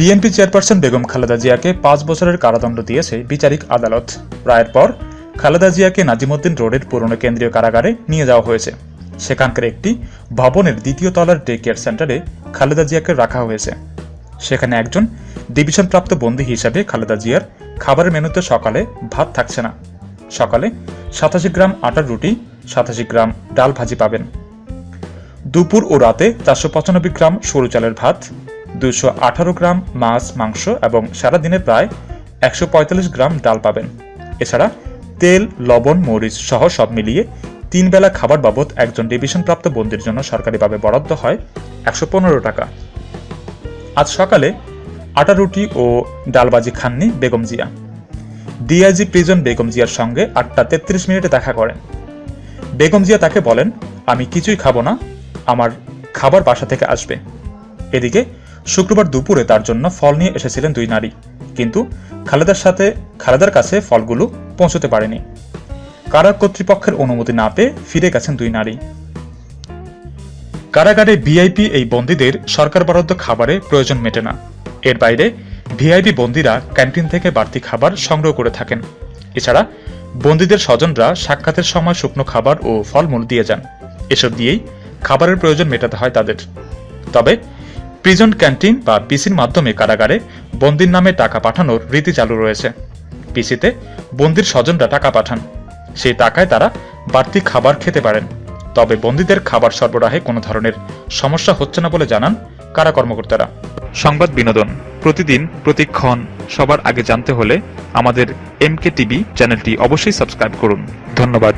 BNP chairperson Begum Khaleda জিয়াকে 5 বছরের কারাদণ্ড দিয়েছে বিচারিক আদালত। রায়ের পর খালেদা জিয়াকে নাজিমউদ্দিন রোডের পুরনো কেন্দ্রীয় কারাগারে নিয়ে যাওয়া হয়েছে। সেখানকার একটি ভবনের 2য় তলার ডে কেয়ার সেন্টারে খালেদা জিয়াকে রাখা হয়েছে। সেখানে একজন ডিভিশনপ্রাপ্ত বন্দী হিসাবে খালেদা জিয়ার খাবারের মেনুতে সকালে ভাত থাকছে না। সকালে 87 গ্রাম আটার রুটি, 87 গ্রাম ডাল ভাজি পাবেন। দুপুর ও রাতে 495 গ্রাম সরু চালের ভাত, 218 গ্রাম মাছ মাংস এবং সারাদিনে প্রায় 145 গ্রাম ডাল পাবেন। এছাড়া তেল, লবণ, মরিচ সহ সব মিলিয়ে 3 বেলা খাবার বাবদ একজন ডিভিশনপ্রাপ্ত বন্দীর জন্য সরকারিভাবে বরাদ্দ হয় 115 টাকা। আজ সকালে আটা রুটি ও ডালবাজি খাননি বেগম জিয়া। ডিআইজি প্রিজন বেগম জিয়ার সঙ্গে 8টা 33 মিনিটে দেখা করেন। বেগম জিয়া তাকে বলেন, আমি কিছুই খাবো না, আমার খাবার বাসা থেকে আসবে। এদিকে শুক্রবার দুপুরে তার জন্য ফল নিয়ে এসেছিলেন 2 নারী, কিন্তু খালেদার কাছে ফলগুলো পৌঁছতে পারেনি। কারা কর্তৃপক্ষের অনুমতি না পেয়ে ফিরে গেছেন 2 নারী। কারাগারে ভিআইপি এই বন্দীদের সরকার বরাদ্দ খাবারে প্রয়োজন মেটে না। এর বাইরে ভিআইপি বন্দীরা ক্যান্টিন থেকে বাড়তি খাবার সংগ্রহ করে থাকেন। এছাড়া বন্দীদের স্বজনরা সাক্ষাতের সময় শুকনো খাবার ও ফলমূল দিয়ে যান। এসব দিয়েই খাবারের প্রয়োজন মেটাতে হয় তাদের। তবে প্রিজন ক্যান্টিন বা পিসির মাধ্যমে কারাগারে বন্দীর নামে টাকা পাঠানোর রীতি চালু রয়েছে। পিসিতে বন্দীর স্বজনরা টাকা পাঠান, সেই টাকায় তারা বাড়তি খাবার খেতে পারেন। তবে বন্দীদের খাবার সরবরাহে কোনো ধরনের সমস্যা হচ্ছে না বলে জানান কারা কর্মকর্তারা। সংবাদ বিনোদন প্রতিদিন প্রতিক্ষণ সবার আগে জানতে হলে আমাদের MK টিভি চ্যানেলটি অবশ্যই সাবস্ক্রাইব করুন। ধন্যবাদ।